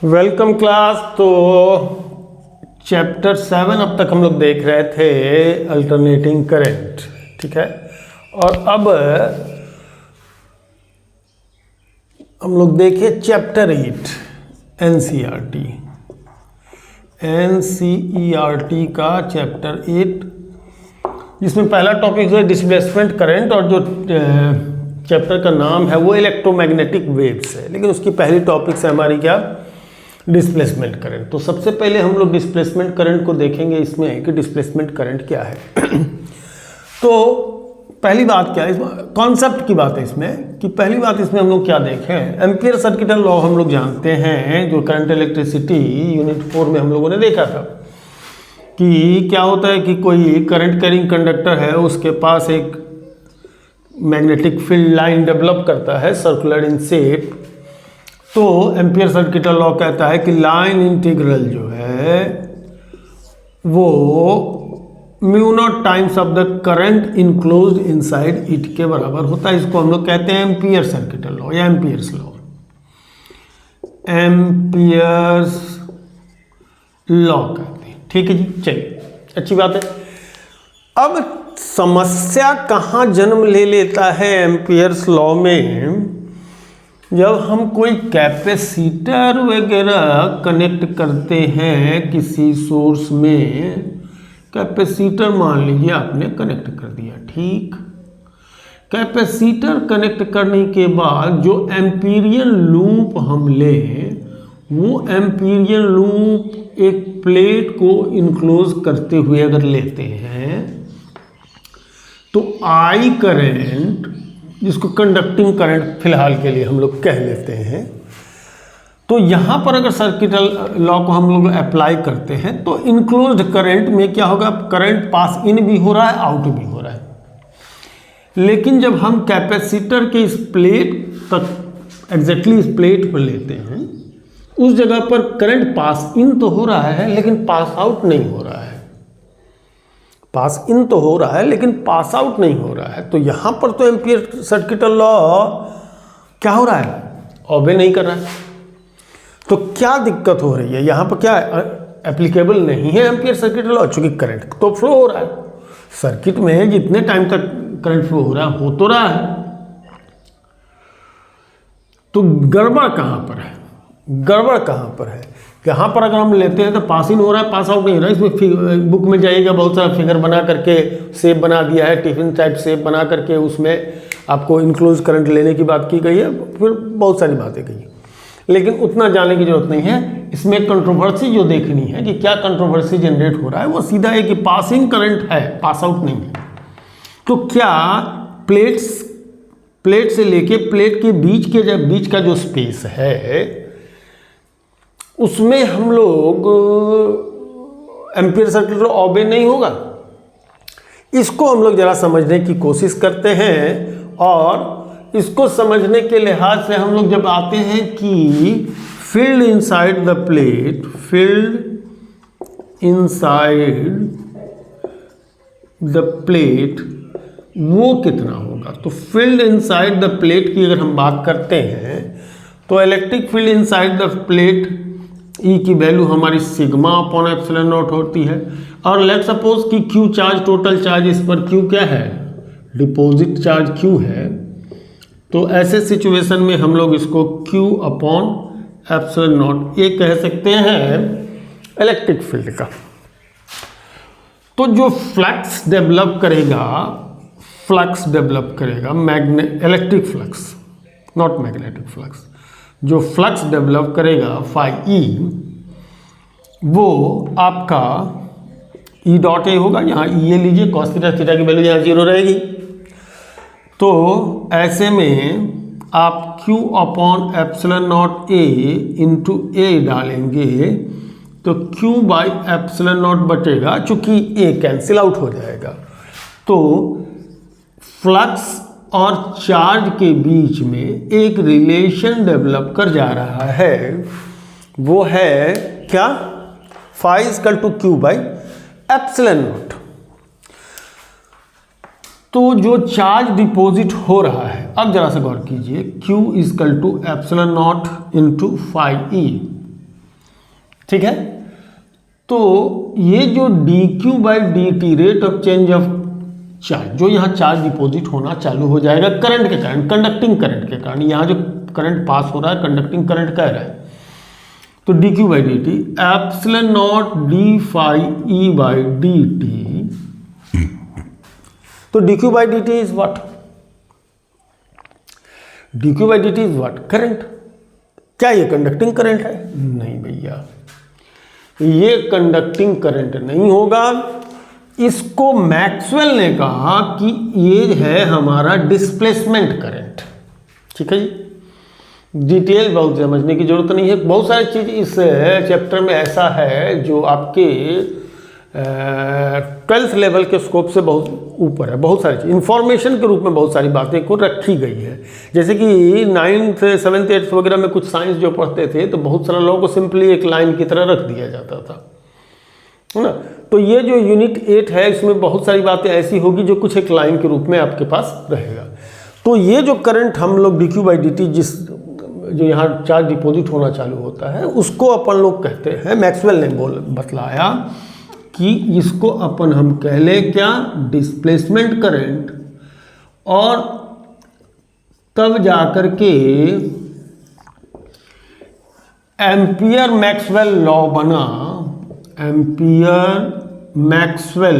Welcome class. तो chapter 7 अब तक हम लोग देख रहे थे अल्टरनेटिंग करंट, ठीक है। और अब हम लोग देखे चैप्टर 8 एनसीईआरटी का चैप्टर 8, जिसमें पहला टॉपिक जो है डिस्प्लेसमेंट करंट, और जो चैप्टर का नाम है वो इलेक्ट्रोमैग्नेटिक वेव्स है, लेकिन उसकी पहली टॉपिक से हमारी क्या, डिस्प्लेसमेंट करंट। तो सबसे पहले हम लोग डिस्प्लेसमेंट करंट को देखेंगे इसमें कि डिस्प्लेसमेंट करंट क्या है। तो पहली बात क्या है, इसमें कॉन्सेप्ट की बात है इसमें कि पहली बात इसमें हम लोग क्या देखें, एम्पियर सर्किटल लॉ हम लोग जानते हैं, जो करंट इलेक्ट्रिसिटी यूनिट 4 में हम लोगों ने देखा था कि क्या होता है कि कोई करंट कैरिंग कंडक्टर है, उसके पास एक मैग्नेटिक फील्ड लाइन डेवलप करता है सर्कुलर इन शेप। तो एम्पियर सर्किटल लॉ कहता है कि लाइन इंटीग्रल जो है वो mu naught times of the current enclosed inside it के बराबर होता है। इसको हम लोग कहते हैं एम्पियर सर्किटल लॉ या एम्पियर्स लॉ, एम्पियर्स लॉ कहते हैं, ठीक है जी। चलिए, अच्छी बात है। अब समस्या कहाँ जन्म ले लेता है एम्पियर्स लॉ में, जब हम कोई कैपेसिटर वगैरह कनेक्ट करते हैं किसी सोर्स में। कैपेसिटर मान लीजिए आपने कनेक्ट कर दिया, ठीक। कैपेसिटर कनेक्ट करने के बाद जो एम्पीरियन लूप हम लें, वो एम्पीरियन लूप एक प्लेट को इनक्लोज करते हुए अगर लेते हैं तो आई करंट, जिसको कंडक्टिंग करंट फिलहाल के लिए हम लोग कह लेते हैं, तो यहाँ पर अगर सर्किटल लॉ को हम लोग अप्लाई करते हैं तो इनक्लोज्ड करंट में क्या होगा, करंट पास इन भी हो रहा है, आउट भी हो रहा है। लेकिन जब हम कैपेसिटर के इस प्लेट तक एग्जैक्टली इस प्लेट पर लेते हैं, उस जगह पर करंट पास इन तो हो रहा है लेकिन पास आउट नहीं हो रहा है। पास इन तो हो रहा है लेकिन पास आउट नहीं हो रहा है। तो यहाँ पर तो एम्पियर सर्किटल लॉ क्या हो रहा है, ऑबे नहीं कर रहा है। तो क्या दिक्कत हो रही है यहाँ पर, क्या एप्लीकेबल नहीं है एम्पियर सर्किटल लॉ, चूंकि करंट तो फ्लो हो रहा है सर्किट में, जितने टाइम तक करंट फ्लो हो रहा है, हो तो रहा है। तो गड़बड़ कहाँ पर है, गड़बड़ कहाँ पर है, यहाँ पर अगर हम लेते हैं तो पास इन हो रहा है, पास आउट नहीं हो रहा है। इसमें बुक में जाइएगा, बहुत सारा फिगर बना करके शेप बना दिया है, टिफिन टाइप शेप बना करके उसमें आपको इनक्लोज करंट लेने की बात की गई है, फिर बहुत सारी बातें कही, लेकिन उतना जानने की जरूरत नहीं है। इसमें कंट्रोवर्सी जो देखनी है कि क्या कंट्रोवर्सी जनरेट हो रहा है, वो सीधा है कि पासिंग करंट है, पास आउट नहीं है। तो क्या प्लेट से लेके प्लेट के बीच का जो स्पेस है, उसमें हम लोग एम्पियर सर्किट लॉ ऑबे नहीं होगा। इसको हम लोग जरा समझने की कोशिश करते हैं, और इसको समझने के लिहाज से हम लोग जब आते हैं कि field inside the plate, field inside the plate वो कितना होगा। तो फील्ड इनसाइड द प्लेट की अगर हम बात करते हैं तो electric field inside the plate E की वैल्यू हमारी सिग्मा अपॉन एप्सिलॉन नॉट होती है। और लेट सपोज कि क्यू चार्ज, टोटल चार्ज इस पर क्यू क्या है, डिपॉजिट चार्ज क्यू है। तो ऐसे सिचुएशन में हम लोग इसको क्यू अपॉन एप्सिलॉन नॉट ये कह सकते हैं इलेक्ट्रिक फील्ड का। तो जो फ्लक्स डेवलप करेगा electric flux, not magnetic flux, जो फ्लक्स डेवलप करेगा फाई ई, वो आपका ई डॉट ए होगा। यहाँ ई ए लीजिए, कॉस थीटा, थीटा की वैल्यू यहाँ 0 रहेगी। तो ऐसे में आप Q upon epsilon naught A into A डालेंगे तो Q बाई एप्सिलॉन नॉट बचेगा, चूंकि ए कैंसिल आउट हो जाएगा। तो फ्लक्स और चार्ज के बीच में एक रिलेशन डेवलप कर जा रहा है, वो है क्या, phi equal to Q by epsilon naught. तो जो चार्ज डिपॉजिट हो रहा है, अब जरा सा गौर कीजिए, Q equal to epsilon naught into phi E. ठीक है। तो ये जो dq/dt rate of change of charge, जो यहाँ चार्ज डिपॉजिट होना चालू हो जाएगा करंट के कारण, कंडक्टिंग करंट के कारण, यहाँ जो करंट पास हो रहा है कंडक्टिंग करंट कह रहा है, तो dq/dt epsilon not d phi e/dt, तो dq/dt is what, dq/dt is what, current. क्या ये कंडक्टिंग करंट है? नहीं भैया, ये कंडक्टिंग करंट नहीं होगा। इसको मैक्सवेल ने कहा कि ये है हमारा डिस्प्लेसमेंट करंट। ठीक है जी, डिटेल बहुत समझने की जरूरत नहीं है। बहुत सारी चीज़ इस चैप्टर में ऐसा है जो आपके 12th लेवल के स्कोप से बहुत ऊपर है। बहुत सारी चीज़ इंफॉर्मेशन के रूप में बहुत सारी बातें को रखी गई है। जैसे कि 9th 7th 8th वगैरह में कुछ साइंस जो पढ़ते थे तो बहुत सारे लोगों को सिंपली एक लाइन की तरह रख दिया जाता था, है ना। तो ये जो यूनिट 8 है इसमें बहुत सारी बातें ऐसी होगी जो कुछ एक लाइन के रूप में आपके पास रहेगा। तो ये जो करंट हम लोग dq/dt जो यहाँ चार्ज डिपॉजिट होना चालू होता है उसको अपन लोग कहते हैं, मैक्सवेल ने बतलाया कि इसको अपन हम कह ले क्या, डिस्प्लेसमेंट करंट। और तब जाकर के एम्पियर मैक्सवेल लॉ बना, एम्पियर मैक्सवेल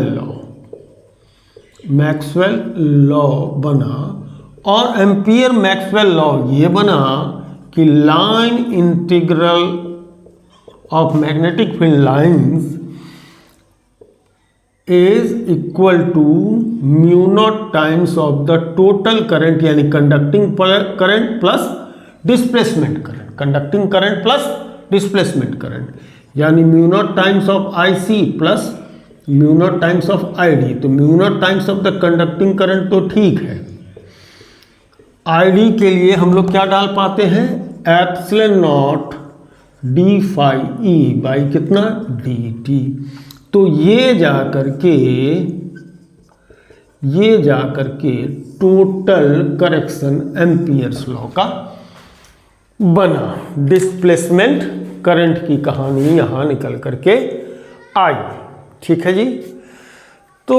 लॉ बना। और एम्पियर मैक्सवेल लॉ ये बना कि line integral of magnetic field lines is equal to mu naught times of the total current, यानी conducting current plus displacement current, conducting current plus displacement current, यानी mu naught times of IC plus mu naught times of ID। तो mu naught times of the conducting current तो ठीक है, ID के लिए हम लोग क्या डाल पाते हैं, epsilon not d phi e by कितना dt। तो ये जा करके टोटल करेक्शन एम्पियर्स लॉ का बना। डिस्प्लेसमेंट करंट की कहानी यहाँ निकल करके आई। ठीक है जी, तो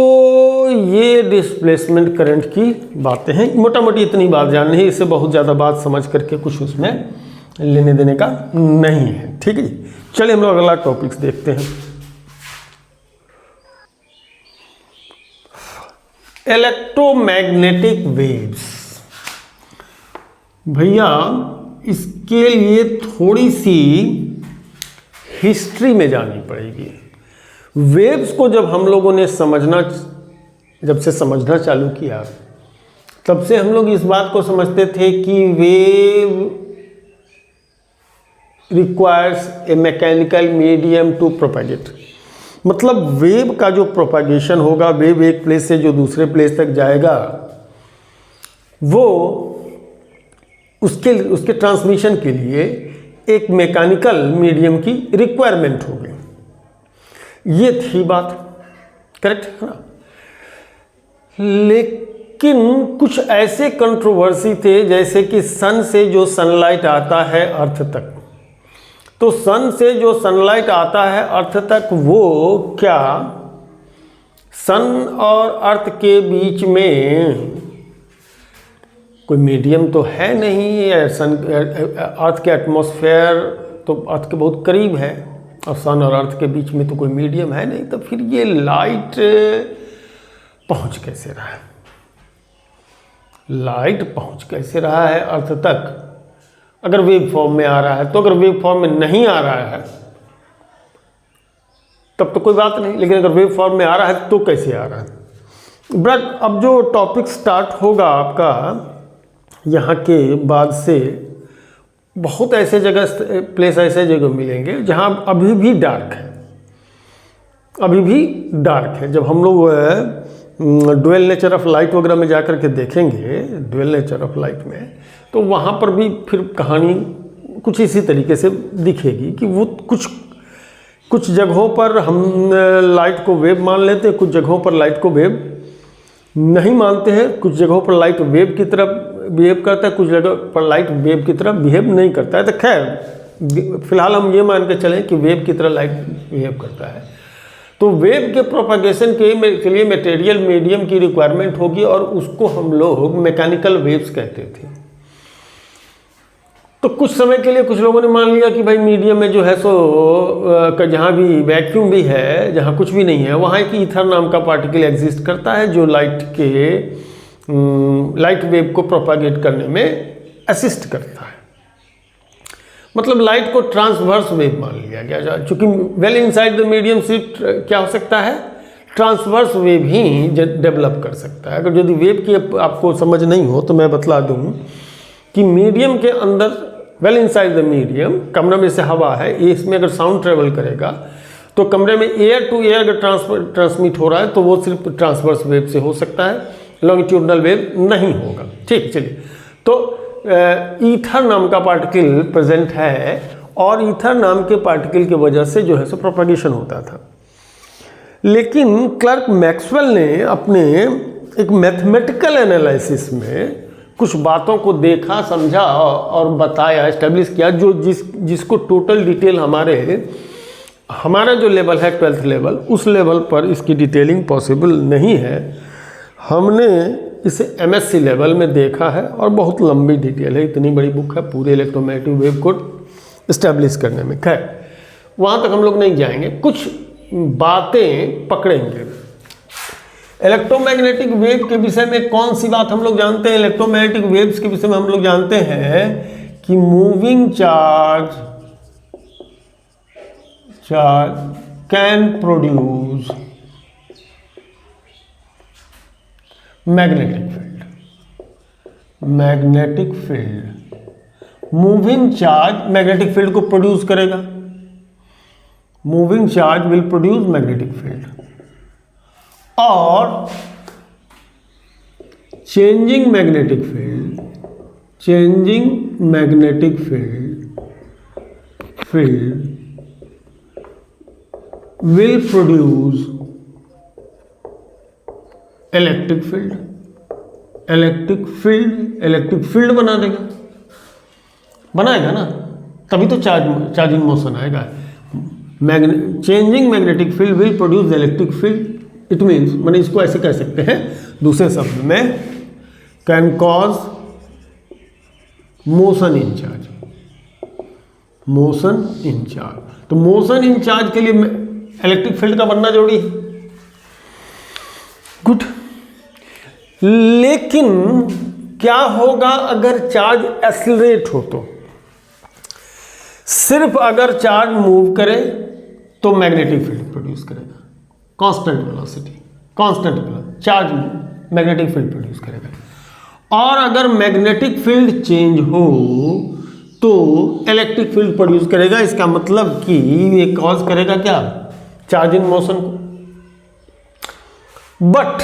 ये डिस्प्लेसमेंट करंट की बातें हैं। मोटा मोटी इतनी बात जाननी है, इससे बहुत ज़्यादा बात समझ करके कुछ उसमें लेने देने का नहीं है। ठीक है जी, चलिए हम लोग अगला टॉपिक्स देखते हैं। Electromagnetic waves. भैया इसके लिए थोड़ी सी हिस्ट्री में जानी पड़ेगी। वेव्स को जब हम लोगों ने समझना चालू किया तब से हम लोग इस बात को समझते थे कि wave requires a mechanical medium to propagate. मतलब वेव का जो प्रोपेगेशन होगा, वेव एक प्लेस से जो दूसरे प्लेस तक जाएगा, वो उसके ट्रांसमिशन के लिए एक मैकेनिकल मीडियम की रिक्वायरमेंट होगी। ये थी बात, करेक्ट है ना। लेकिन कुछ ऐसे कंट्रोवर्सी थे, जैसे कि सन से जो सनलाइट आता है अर्थ तक, तो सन से जो सनलाइट आता है अर्थ तक, वो क्या सन और अर्थ के बीच में कोई मीडियम तो है नहीं। अर्थ के एटमॉस्फेयर तो अर्थ के बहुत करीब है और सन और अर्थ के बीच में तो कोई मीडियम है नहीं, तो फिर ये लाइट पहुंच कैसे रहा है, लाइट पहुंच कैसे रहा है अर्थ तक, अगर वेव फॉर्म में आ रहा है तो। अगर वेव फॉर्म में नहीं आ रहा है तब तो कोई बात नहीं, लेकिन अगर वेव फॉर्म में आ रहा है तो कैसे आ रहा है। बट अब जो टॉपिक स्टार्ट होगा आपका यहाँ के बाद से, बहुत ऐसे प्लेस ऐसे जगह मिलेंगे जहाँ अभी भी डार्क है, अभी भी डार्क है। जब हम लोग ड्यूअल नेचर ऑफ लाइट वगैरह में जाकर के देखेंगे, ड्यूअल नेचर ऑफ लाइट में, तो वहाँ पर भी फिर कहानी कुछ इसी तरीके से दिखेगी कि वो कुछ जगहों पर हम लाइट को वेव मान लेते हैं, कुछ जगहों पर लाइट को वेव नहीं मानते हैं, कुछ जगहों पर लाइट वेव की तरफ बिहेव करता है, कुछ जगह पर लाइट वेव की तरफ बिहेव नहीं करता है। तो खैर फिलहाल हम ये मान के चलें कि वेव की तरह लाइट बिहेव करता है, तो वेव के प्रोपगेशन के लिए मटेरियल मीडियम की रिक्वायरमेंट होगी और उसको हम लोग मैकेनिकल वेव्स कहते थे। तो कुछ समय के लिए कुछ लोगों ने मान लिया कि भाई मीडियम में जो है सो जहाँ भी वैक्यूम भी है, जहाँ कुछ भी नहीं है, वहाँ एक ईथर नाम का पार्टिकल एग्जिस्ट करता है जो लाइट वेव को प्रोपागेट करने में असिस्ट करता है। मतलब लाइट को ट्रांसवर्स वेव मान लिया गया, चूंकि वेल इनसाइड द मीडियम सिर्फ क्या हो सकता है, ट्रांसवर्स वेव ही डेवलप कर सकता है। अगर यदि वेव की आपको समझ नहीं हो तो मैं बतला दूं कि मीडियम के अंदर, वेल इनसाइड द मीडियम, कमरे में से हवा है, इसमें अगर साउंड ट्रेवल करेगा तो कमरे में एयर टू एयर अगर ट्रांसमिट हो रहा है तो वो सिर्फ ट्रांसवर्स वेव से हो सकता है, लॉन्गिट्यूडनल वेव नहीं होगा। ठीक, चलिए, तो ईथर नाम का पार्टिकल प्रेजेंट है और ईथर नाम के पार्टिकल की वजह से जो है सो प्रोपगेशन होता था। लेकिन क्लर्क मैक्सवेल ने अपने एक मैथमेटिकल एनालिसिस में कुछ बातों को देखा, समझा और बताया, एस्टेब्लिश किया, जो जिसको टोटल डिटेल हमारा जो लेवल है 12th लेवल, उस लेवल पर इसकी डिटेलिंग पॉसिबल नहीं है। हमने इसे MSc लेवल में देखा है और बहुत लंबी डिटेल है, इतनी बड़ी बुक है पूरे इलेक्ट्रोमैग्नेटिक वेव को इस्टेब्लिश करने में। खैर, वहाँ तक हम लोग नहीं जाएंगे, कुछ बातें पकड़ेंगे। इलेक्ट्रोमैग्नेटिक वेव के विषय में कौन सी बात हम लोग जानते हैं? इलेक्ट्रोमैग्नेटिक वेव्स के विषय में हम लोग जानते हैं कि moving charge can produce magnetic field. Moving charge magnetic field को प्रोड्यूस करेगा, moving charge will produce magnetic field. और changing magnetic field will produce electric field बनाएगा ना, तभी तो चार्ज इन मोशन आएगा। Changing magnetic field will produce electric field. It means, मैंने इसको ऐसे कह सकते हैं दूसरे शब्द में, can cause motion in charge. तो मोशन इन चार्ज के लिए इलेक्ट्रिक फील्ड का बनना जरूरी है। गुड। लेकिन क्या होगा अगर चार्ज एक्सीलरेट हो? तो सिर्फ अगर चार्ज मूव करे तो मैग्नेटिक फील्ड प्रोड्यूस करेगा, constant velocity, charge magnetic field produce करेगा। और अगर मैग्नेटिक फील्ड चेंज हो तो इलेक्ट्रिक फील्ड प्रोड्यूस करेगा। इसका मतलब कि ये कॉज करेगा क्या? चार्ज इन मोशन को। बट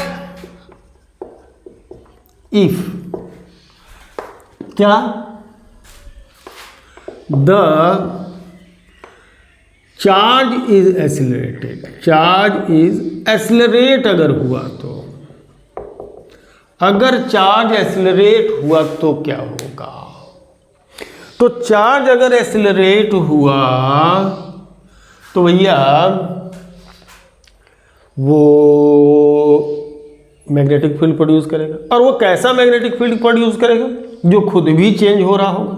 इफ क्या द चार्ज इज एक्सिलरेट अगर हुआ तो, अगर चार्ज एक्सिलरेट हुआ तो क्या होगा? तो चार्ज अगर एक्सिलरेट हुआ तो भैया वो मैग्नेटिक फील्ड प्रोड्यूस करेगा। और वो कैसा मैग्नेटिक फील्ड प्रोड्यूस करेगा? जो खुद भी चेंज हो रहा होगा।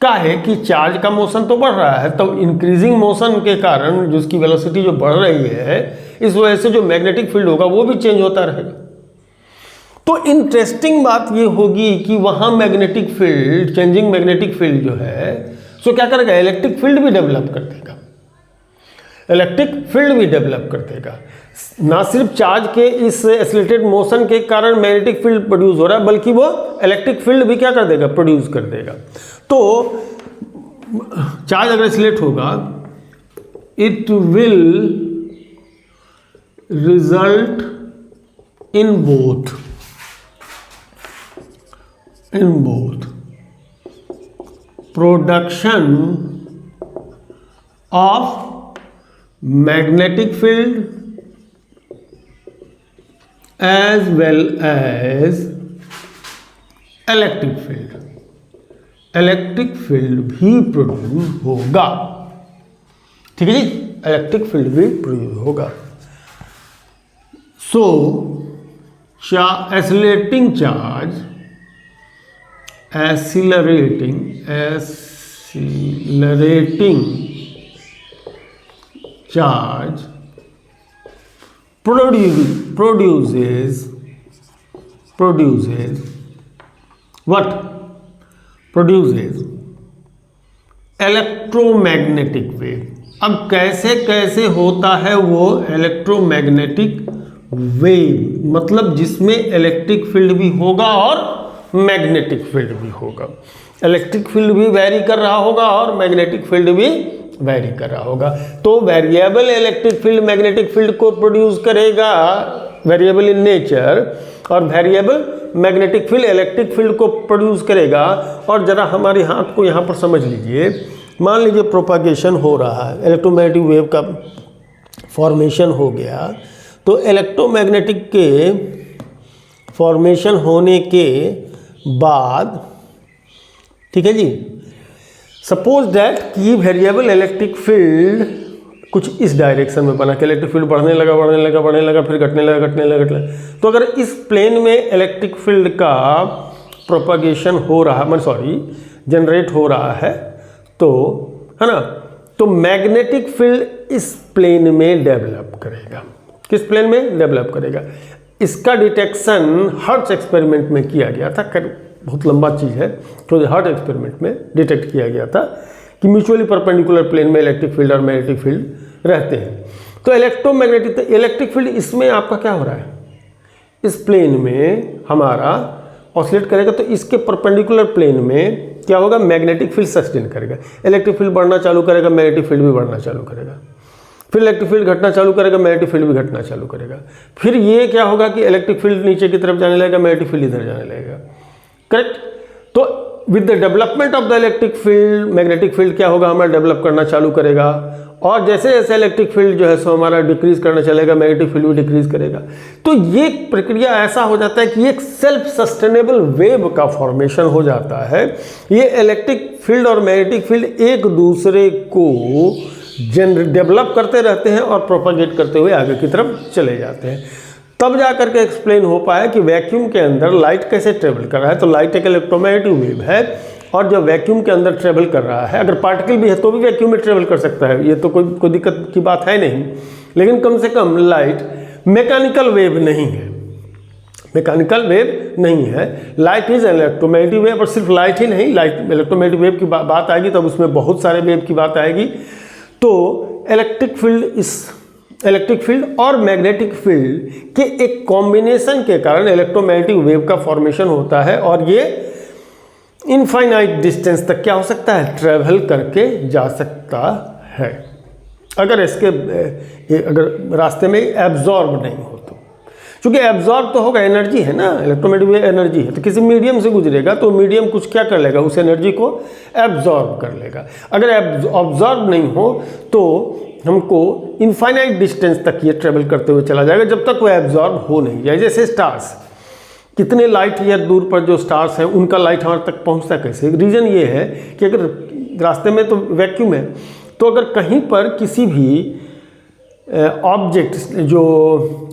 क्या है कि चार्ज का मोशन तो बढ़ रहा है, तो इंक्रीजिंग मोशन के कारण जिसकी वेलोसिटी जो बढ़ रही है, इस वजह से जो मैग्नेटिक फील्ड होगा वो भी चेंज होता रहेगा। तो इंटरेस्टिंग बात ये होगी कि वहाँ magnetic field, changing magnetic field जो है सो क्या करेगा? इलेक्ट्रिक फील्ड भी डेवलप कर देगा। ना सिर्फ चार्ज के इस एक्सीलरेटेड मोशन के कारण मैग्नेटिक फील्ड प्रोड्यूस हो रहा है, बल्कि वो इलेक्ट्रिक फील्ड भी क्या कर देगा? प्रोड्यूस कर देगा। तो चार्ज अगर एक्सीलरेट होगा, it will result in both production of magnetic field as well as electric field electric field भी प्रोड्यूस होगा। ठीक है जी, इलेक्ट्रिक फील्ड भी प्रोड्यूस होगा। So accelerating charge produces what? Produces electromagnetic wave. अब कैसे कैसे होता है वो इलेक्ट्रोमैग्नेटिक वेव, मतलब जिसमें इलेक्ट्रिक फील्ड भी होगा और मैग्नेटिक फील्ड भी होगा। इलेक्ट्रिक फील्ड भी वैरी कर रहा होगा और मैग्नेटिक फील्ड भी वैरी कर रहा होगा। तो variable electric field magnetic field को प्रोड्यूस करेगा, वेरिएबल इन नेचर, और variable magnetic field electric field को प्रोड्यूस करेगा। और जरा हमारे हाथ को यहाँ पर समझ लीजिए, मान लीजिए प्रोपागेशन हो रहा है, इलेक्ट्रोमैग्नेटिक वेव का फॉर्मेशन हो गया, तो इलेक्ट्रोमैग्नेटिक के फॉर्मेशन होने के बाद, ठीक है जी, सपोज दैट कि वेरिएबल इलेक्ट्रिक फील्ड कुछ इस डायरेक्शन में बना कि इलेक्ट्रिक फील्ड बढ़ने लगा फिर घटने लगा। तो अगर इस प्लेन में इलेक्ट्रिक फील्ड का प्रोपागेशन हो रहा, जनरेट हो रहा है, तो है ना, तो मैग्नेटिक फील्ड इस प्लेन में डेवलप करेगा। किस प्लेन में डेवलप करेगा? इसका डिटेक्शन हर्ट्ज एक्सपेरिमेंट में किया गया था। बहुत लंबा चीज़ है, तो हर्ट्ज एक्सपेरिमेंट में डिटेक्ट किया गया था कि म्यूचुअली परपेंडिकुलर प्लेन में इलेक्ट्रिक फील्ड और मैग्नेटिक फील्ड रहते हैं। तो इलेक्ट्रिक फील्ड इसमें आपका क्या हो रहा है, इस प्लेन में हमारा ऑसिलेट करेगा, तो इसके परपेंडिकुलर प्लेन में क्या होगा, मैग्नेटिक फील्ड सस्टेन करेगा। इलेक्ट्रिक फील्ड बढ़ना चालू करेगा, मैग्नेटिक फील्ड भी बढ़ना चालू करेगा। फिर इलेक्ट्रिक फील्ड घटना चालू करेगा, मैग्नेटिक फील्ड भी घटना चालू करेगा। फिर ये क्या होगा कि इलेक्ट्रिक फील्ड नीचे की तरफ जाने लगेगा, मैग्नेटिक फील्ड इधर जाने लगेगा। करेक्ट। तो with the development of the electric field, magnetic field क्या होगा, हमारा डेवलप करना चालू करेगा। और जैसे जैसे इलेक्ट्रिक फील्ड जो है सो हमारा डिक्रीज करना चलेगा, मैग्नेटिक फील्ड भी डिक्रीज करेगा। तो ये प्रक्रिया ऐसा हो जाता है कि एक सेल्फ सस्टेनेबल वेव का फॉर्मेशन हो जाता है। ये इलेक्ट्रिक फील्ड और मैग्नेटिक फील्ड एक दूसरे को डेवलप करते रहते हैं और प्रोपागेट करते हुए आगे की तरफ चले जाते हैं। तब जा करके एक्सप्लेन हो पाया कि वैक्यूम के अंदर लाइट कैसे ट्रेवल कर रहा है। तो लाइट एक इलेक्ट्रोमैग्नेटिक वेव है, और जब वैक्यूम के अंदर ट्रेवल कर रहा है, अगर पार्टिकल भी है तो भी वैक्यूम में ट्रेवल कर सकता है, ये तो कोई दिक्कत की बात है नहीं। लेकिन कम से कम लाइट मैकेनिकल वेव नहीं है, लाइट इज इलेक्ट्रोमैग्नेटिक वेव। और सिर्फ लाइट ही नहीं, लाइट इलेक्ट्रोमैग्नेटिक वेव की बात आएगी तब उसमें बहुत सारे वेव की बात आएगी। तो इलेक्ट्रिक फील्ड और मैग्नेटिक फील्ड के एक कॉम्बिनेशन के कारण इलेक्ट्रोमैग्नेटिक वेव का फॉर्मेशन होता है, और ये इनफाइनाइट डिस्टेंस तक क्या हो सकता है, ट्रेवल करके जा सकता है, अगर अगर रास्ते में एब्जॉर्ब नहीं हो तो। क्योंकि एब्जॉर्ब तो होगा, एनर्जी है ना, इलेक्ट्रोमैग्नेटिक वेव एनर्जी है, तो किसी मीडियम से गुजरेगा तो मीडियम कुछ क्या कर लेगा, उस एनर्जी को एब्जॉर्ब कर लेगा। अगर एब्जॉर्ब नहीं हो तो हमको इनफाइनाइट डिस्टेंस तक ये ट्रेवल करते हुए चला जाएगा, जब तक वो एब्जॉर्ब हो नहीं जाए। जैसे स्टार्स, कितने लाइट ईयर दूर पर जो स्टार्स हैं उनका लाइट हमारे तक पहुंचता कैसे? रीज़न ये है कि अगर रास्ते में तो वैक्यूम है, तो अगर कहीं पर किसी भी ऑब्जेक्ट जो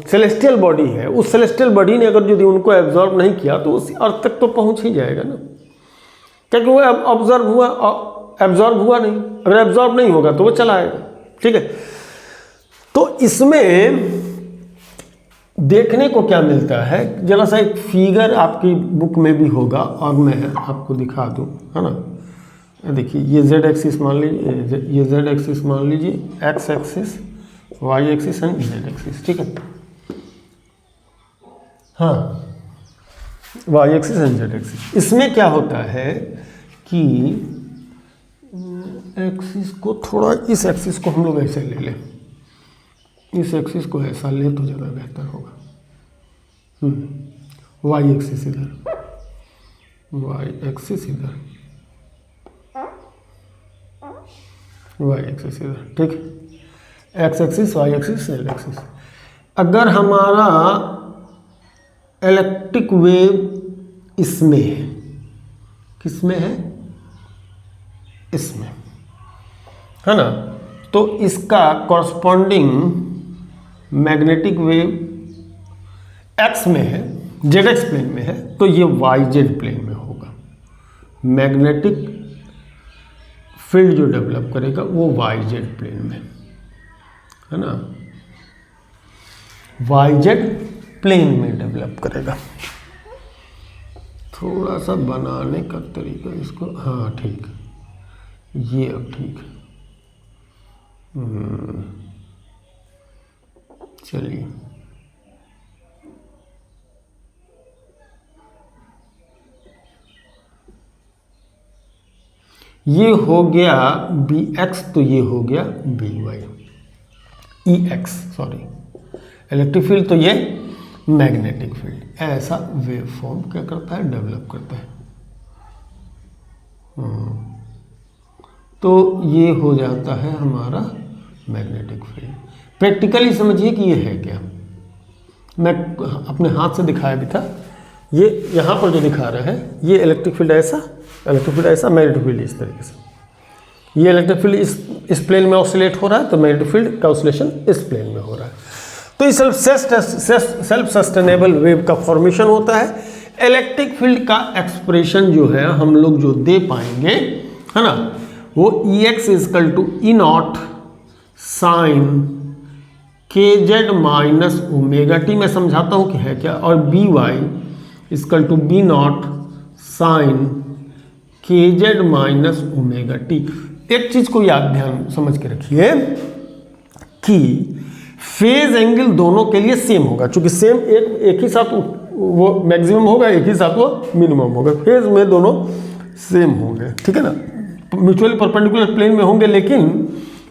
सेलेस्टियल बॉडी है, उस सेलेस्टियल बॉडी ने अगर यदि उनको एब्जॉर्ब नहीं किया तो उस अर्थ तक तो पहुंच ही जाएगा ना, क्योंकि वो एब्जॉर्ब हुआ नहीं। अगर एब्जॉर्ब नहीं होगा तो वो चला आएगा। ठीक है। तो इसमें देखने को क्या मिलता है, जरा सा एक फिगर आपकी बुक में भी होगा और मैं आपको दिखा दूं, है ना। देखिए ये z एक्सिस मान लीजिए, ये z एक्सिस मान लीजिए, x axis, y axis and z axis. ठीक है, हाँ, y axis and z axis. इसमें क्या होता है कि एक्सिस को थोड़ा, इस एक्सिस को हम लोग ऐसे ले लें, इस एक्सिस को ऐसा ले तो ज़्यादा बेहतर होगा। वाई एक्सिस इधर, वाई एक्सिस इधर, वाई एक्सिस इधर। ठीक है, X axis, Y axis, Z axis. अगर हमारा इलेक्ट्रिक वेव इसमें है, किसमें है, इसमें, है ना। तो इसका कॉरस्पॉन्डिंग मैग्नेटिक वेव एक्स में है, जेड एक्स प्लेन में है, तो ये वाई जेड प्लेन में होगा। मैग्नेटिक फील्ड जो डेवलप करेगा वो वाई जेड प्लेन में, है ना, वाई जेड प्लेन में डेवलप करेगा। थोड़ा सा बनाने का तरीका इसको, हाँ ठीक, ये अब ठीक है। चलिए, ये हो गया बी एक्स, तो ये हो गया बी वाई, ई एक्स सॉरी, इलेक्ट्रिक फील्ड, तो ये मैग्नेटिक फील्ड। ऐसा वेव फॉर्म क्या करता है, डेवलप करता है। तो ये हो जाता है हमारा मैग्नेटिक फील्ड। प्रैक्टिकली समझिए कि ये है क्या, मैं अपने हाथ से दिखाया भी था। ये यहाँ पर जो दिखा रहे हैं, ये इलेक्ट्रिक फील्ड ऐसा, इलेक्ट्रिक फील्ड ऐसा, मैग्नेटिक फील्ड इस तरीके से। ये इलेक्ट्रिक फील्ड इस प्लेन में ऑसिलेट हो रहा है, तो मैग्नेटिक फील्ड का ऑसिलेशन इस प्लेन में हो रहा है। तो इस सेल्फ सस्टेनेबल वेव का फॉर्मेशन होता है। इलेक्ट्रिक फील्ड का एक्सप्रेशन जो है हम लोग जो दे पाएंगे, है ना, वो E X equal to E naught sine K Z minus omega T, मैं समझाता हूँ कि है क्या, और B Y equal to B naught sine K Z minus omega T. एक चीज को याद ध्यान समझ के रखिए कि फेज एंगल दोनों के लिए सेम होगा, चूंकि सेम एक ही साथ वो मैक्सिमम होगा, एक ही साथ वो मिनिमम होगा। फेज में दोनों सेम होंगे, ठीक है ना, म्यूचुअली परपेंडिकुलर प्लेन में होंगे, लेकिन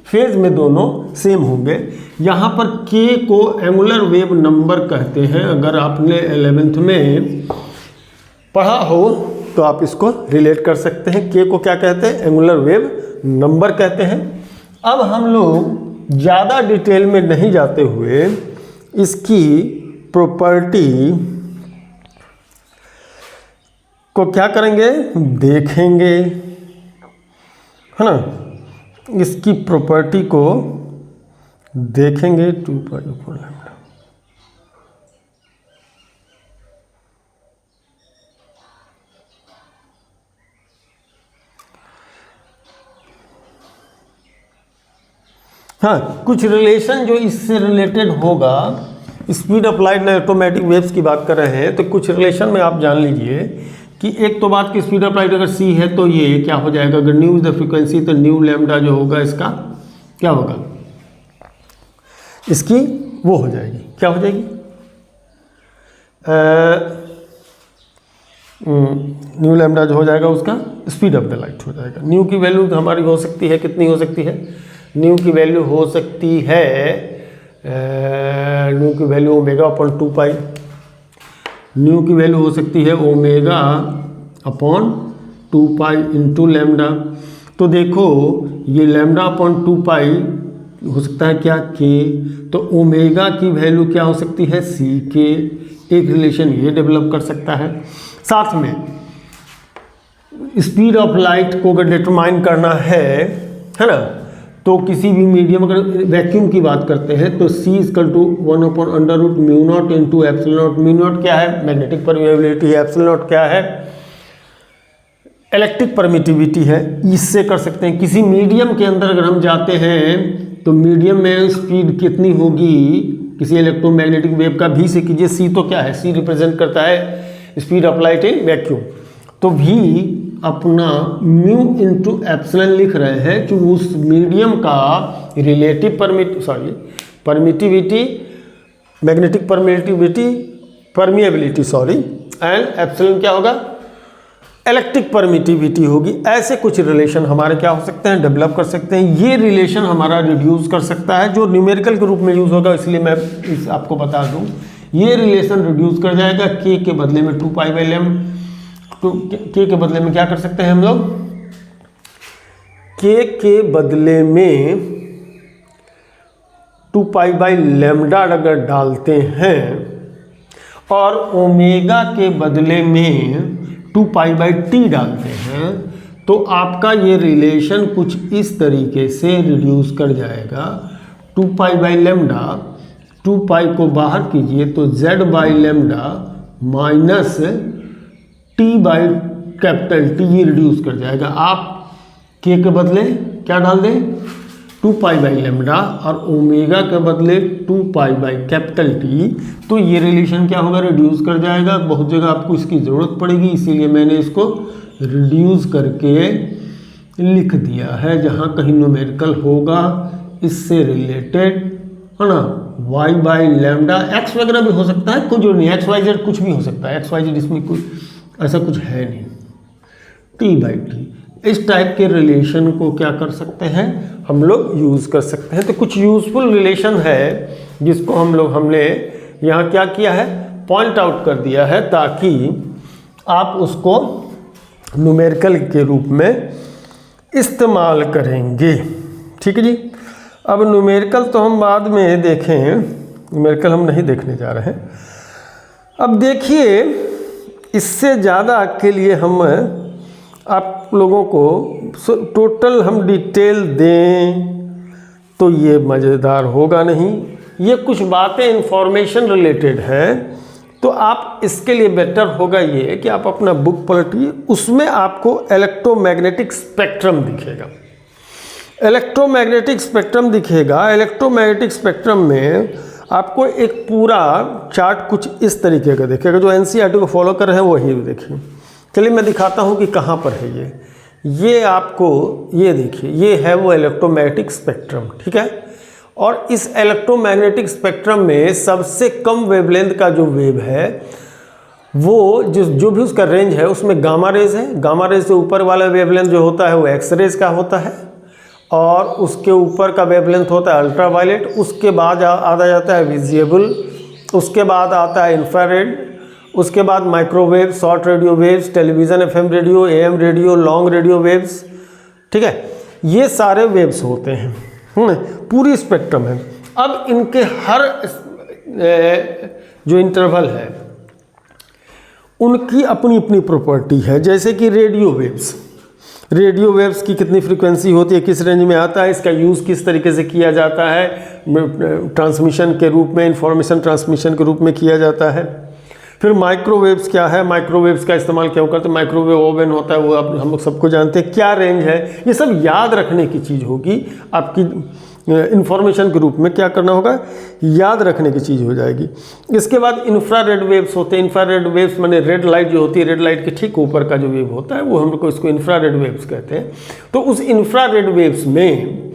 फेज में दोनों सेम होंगे। यहाँ पर के को एंगुलर वेव नंबर कहते हैं। अगर आपने 11th में पढ़ा हो तो आप इसको रिलेट कर सकते हैं। के को क्या कहते हैं, एंगुलर वेव नंबर कहते हैं। अब हम लोग ज़्यादा डिटेल में नहीं जाते हुए इसकी प्रॉपर्टी को क्या करेंगे, देखेंगे, है ना, इसकी प्रॉपर्टी को देखेंगे। 2π/λ, हाँ, कुछ रिलेशन जो इससे रिलेटेड होगा। स्पीड अप्लाइड ऑटोमेटिक वेव्स की बात कर रहे हैं, तो कुछ रिलेशन में आप जान लीजिए कि एक तो बात की स्पीड अप्लाइड अगर सी है तो ये क्या हो जाएगा, अगर न्यू इज द फ्रीक्वेंसी तो न्यू लैम्डा जो होगा इसका क्या होगा, इसकी वो हो जाएगी, क्या हो जाएगी, न्यू लैम्डा जो हो जाएगा उसका स्पीड ऑफ द लाइट हो जाएगा। न्यू की वैल्यू हमारी हो सकती है, कितनी हो सकती है, न्यू की वैल्यू हो सकती है, न्यू की वैल्यू ओमेगा अपॉन 2π, न्यू की वैल्यू हो सकती है ओमेगा अपॉन 2π इंटू लैम्डा। तो देखो ये लैम्डा अपॉन 2π हो सकता है क्या, के, तो ओमेगा की वैल्यू क्या हो सकती है, सी के। एक रिलेशन ये डेवलप कर सकता है। साथ में स्पीड ऑफ लाइट को अगर डिटरमाइन करना है ना, तो किसी भी मीडियम, अगर वैक्यूम की बात करते हैं तो C equal to 1/√μ0 into epsilon naught. Mu naught क्या है, मैग्नेटिक परमिएबिलिटी है, एप्सिलॉन नॉट क्या है, इलेक्ट्रिक परमिटिविटी है। इससे कर सकते हैं। किसी मीडियम के अंदर अगर हम जाते हैं तो मीडियम में स्पीड कितनी होगी, किसी इलेक्ट्रोमैग्नेटिक वेव का भी से कीजिए, C तो क्या है, C रिप्रेजेंट करता है speed of light in vacuum. तो भी अपना म्यू इंटू एप्सिलॉन लिख रहे हैं कि उस मीडियम का relative permittivity, magnetic permeability and epsilon क्या होगा, इलेक्ट्रिक परमिटिविटी होगी। ऐसे कुछ रिलेशन हमारे क्या हो सकते हैं, डेवलप कर सकते हैं। ये रिलेशन हमारा रिड्यूस कर सकता है, जो न्यूमेरिकल के रूप में यूज होगा, इसलिए मैं आपको बता दूं, ये रिलेशन रिड्यूस कर जाएगा। के बदले में 2π/λ, तो के बदले में क्या कर सकते हैं हम लोग, के बदले में 2π/λ अगर डालते हैं और ओमेगा के बदले में 2π/t डालते हैं, तो आपका ये रिलेशन कुछ इस तरीके से रिड्यूस कर जाएगा 2 पाई बाई लेमडा, 2 पाई को बाहर कीजिए तो z by lambda minus T by capital T, ये रिड्यूस कर जाएगा। आप के बदले क्या डाल दें 2 पाई बाई लेमडा और ओमेगा के बदले 2 पाई बाई कैपिटल टी, तो ये रिलेशन क्या होगा, रिड्यूस कर जाएगा। बहुत जगह आपको इसकी ज़रूरत पड़ेगी, इसीलिए मैंने इसको रिड्यूस करके लिख दिया है। जहाँ कहीं न्यूमेरिकल होगा इससे रिलेटेड, है ना, y बाई लेमडा, x वगैरह भी हो सकता है, कुछ नहीं, एक्स वाई जेड कुछ भी हो सकता है, एक्स वाई जेड इसमें कुछ ऐसा कुछ है नहीं, t बाई टी, इस टाइप के रिलेशन को क्या कर सकते हैं हम लोग यूज़ कर सकते हैं। तो कुछ यूज़फुल रिलेशन है जिसको हमने यहाँ क्या किया है, पॉइंट आउट कर दिया है, ताकि आप उसको न्यूमेरिकल के रूप में इस्तेमाल करेंगे। ठीक है जी। अब न्यूमेरिकल तो हम बाद में देखें, न्यूमेरिकल हम नहीं देखने जा रहे हैं। अब देखिए, इससे ज़्यादा के लिए हम आप लोगों को टोटल हम डिटेल दें तो ये मज़ेदार होगा नहीं। ये कुछ बातें इंफॉर्मेशन रिलेटेड है, तो आप इसके लिए बेटर होगा ये कि आप अपना बुक पलटिए, उसमें आपको इलेक्ट्रोमैग्नेटिक स्पेक्ट्रम दिखेगा। इलेक्ट्रोमैग्नेटिक स्पेक्ट्रम दिखेगा। इलेक्ट्रोमैग्नेटिक स्पेक्ट्रम में आपको एक पूरा चार्ट कुछ इस तरीके का दिखेगा। जो एनसीईआरटी को फॉलो कर रहे हैं वही देखिए। चलिए मैं दिखाता हूँ कि कहाँ पर है ये आपको, ये देखिए, ये है वो इलेक्ट्रोमैग्नेटिक स्पेक्ट्रम। ठीक है। और इस इलेक्ट्रोमैग्नेटिक स्पेक्ट्रम में सबसे कम वेवलेंथ का जो वेव है वो जो भी उसका रेंज है उसमें गामा रेज है। गामा रेज से ऊपर वाला वेवलेंथ जो होता है वो एक्स रेज का होता है, और उसके ऊपर का वेवलेंथ होता है अल्ट्रा वायलेट। उसके बाद आ जाता है विजिबल, उसके बाद आता है इंफ्रारेड, उसके बाद microwave, short radio waves, television FM radio, am radio, long radio waves. ठीक है, ये सारे वेव्स होते हैं, पूरी स्पेक्ट्रम है। अब इनके हर जो इंटरवल है उनकी अपनी अपनी प्रॉपर्टी है। जैसे कि रेडियो वेव्स की कितनी फ्रीक्वेंसी होती है, किस रेंज में आता है, इसका यूज़ किस तरीके से किया जाता है, ट्रांसमिशन के रूप में, इंफॉर्मेशन ट्रांसमिशन के रूप में किया जाता है। फिर माइक्रोवेव्स क्या है, माइक्रोवेव्स का इस्तेमाल क्यों करते हैं, माइक्रोवेव ओवन होता है वो अब हम लोग सबको जानते हैं, क्या रेंज है, ये सब याद रखने की चीज़ होगी। आपकी इंफॉर्मेशन के रूप में क्या करना होगा, याद रखने की चीज़ हो जाएगी। इसके बाद इंफ्रारेड वेव्स होते हैं। इंफ्रारेड वेव्स माने रेड लाइट जो होती है, रेड लाइट के ठीक ऊपर का जो वेव होता है वो हम लोग को इसको इंफ्रारेड वेव्स कहते हैं। तो उस इंफ्रारेड वेव्स में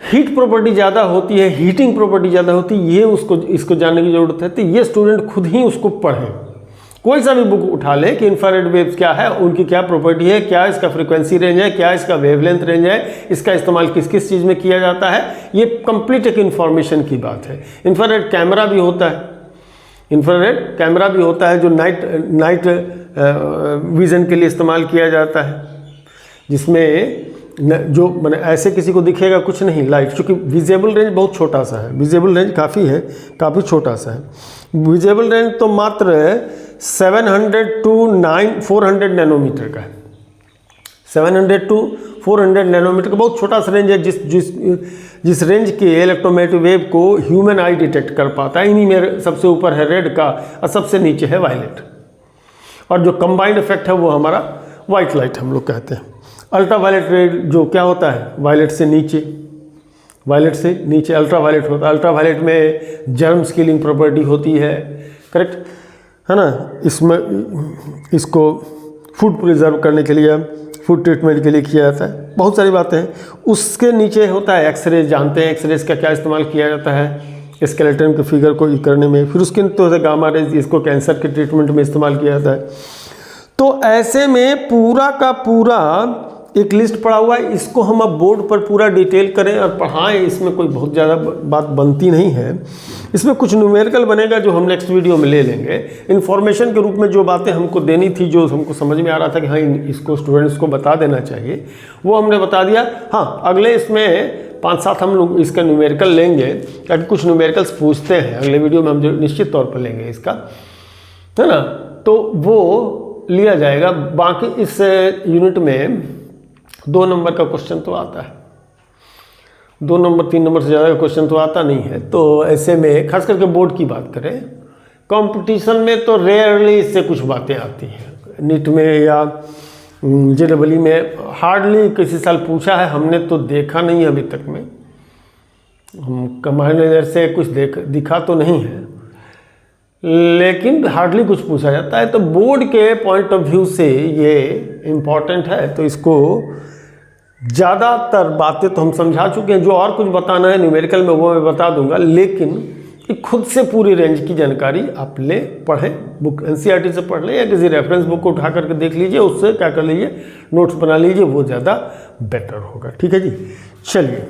हीट प्रॉपर्टी ज़्यादा होती है, हीटिंग प्रॉपर्टी ज़्यादा होती है, ये इसको जानने की ज़रूरत है। तो ये स्टूडेंट खुद ही उसको पढ़ें, कोई सा भी बुक उठा ले कि इंफ्रारेड वेव्स क्या है, उनकी क्या प्रॉपर्टी है, क्या इसका फ्रीक्वेंसी रेंज है, क्या इसका वेवलेंथ रेंज है, इसका इस्तेमाल किस किस चीज़ में किया जाता है, ये कंप्लीट एक इन्फॉर्मेशन की बात है। इंफ्रारेड कैमरा भी होता है, इंफ्रारेड कैमरा भी होता है जो नाइट विज़न के लिए इस्तेमाल किया जाता है, जिसमें जो मैंने ऐसे किसी को दिखेगा कुछ नहीं, लाइट, चूँकि विजिबल रेंज बहुत छोटा सा है, विजिबल रेंज काफ़ी है, काफ़ी छोटा सा है। विजिबल रेंज तो मात्र 700 to 400 नैनोमीटर का है। 700 to 400 नैनोमीटर का बहुत छोटा सा रेंज है, जिस रेंज के इलेक्ट्रोमैग्नेटिक वेव को ह्यूमन आई डिटेक्ट कर पाता है। इन्हीं में सबसे ऊपर है रेड का और सबसे नीचे है वायलेट, और जो कंबाइंड इफेक्ट है वो हमारा वाइट लाइट हम लोग कहते हैं। अल्ट्रा वायलेट रेड जो क्या होता है, वायलेट से नीचे अल्ट्रा वायलेट होता है। अल्ट्रा वायलेट में जर्म्स किलिंग प्रॉपर्टी होती है, करेक्ट है ना। इसमें इसको फूड प्रिजर्व करने के लिए, फूड ट्रीटमेंट के लिए किया जाता है, बहुत सारी बातें हैं। उसके नीचे होता है एक्सरेज, जानते हैं एक्सरेज का क्या इस्तेमाल किया जाता है स्केलेटन के फिगर को करने में। फिर उसके तो गामा रेज, इसको कैंसर के ट्रीटमेंट में इस्तेमाल किया जाता है। तो ऐसे में पूरा का पूरा एक लिस्ट पड़ा हुआ है, इसको हम अब बोर्ड पर पूरा डिटेल करें और पढ़ाएं, इसमें कोई बहुत ज़्यादा बात बनती नहीं है। इसमें कुछ न्यूमेरिकल बनेगा जो हम नेक्स्ट वीडियो में ले लेंगे। इन्फॉर्मेशन के रूप में जो बातें हमको देनी थी, जो हमको समझ में आ रहा था कि हाँ इसको स्टूडेंट्स को बता देना चाहिए, वो हमने बता दिया। हाँ, अगले इसमें 5-7 हम लोग इसका न्यूमेरिकल लेंगे, ताकि कुछ न्यूमेरिकल्स पूछते हैं, अगले वीडियो में हम जो निश्चित तौर पर लेंगे इसका, है ना। तो वो लिया जाएगा। बाकी इस यूनिट में 2 नंबर का क्वेश्चन तो आता है, 2 नंबर 3 नंबर से ज़्यादा का क्वेश्चन तो आता नहीं है। तो ऐसे में खास करके बोर्ड की बात करें, कंपटीशन में तो रेयरली इससे कुछ बातें आती हैं। नीट में या JEE में हार्डली किसी साल पूछा है, हमने तो देखा नहीं अभी तक में, हमारी नज़र से कुछ दिखा तो नहीं है, लेकिन हार्डली कुछ पूछा जाता है। तो बोर्ड के पॉइंट ऑफ व्यू से ये इम्पॉर्टेंट है, तो इसको ज़्यादातर बातें तो हम समझा चुके हैं। जो और कुछ बताना है न्यूमेरिकल में वो मैं बता दूंगा, लेकिन खुद से पूरी रेंज की जानकारी आप ले पढ़ें, बुक NCERT से पढ़ लें या किसी रेफरेंस बुक को उठा करके देख लीजिए, उससे क्या कर लीजिए, नोट्स बना लीजिए, वो ज़्यादा बेटर होगा। ठीक है जी, चलिए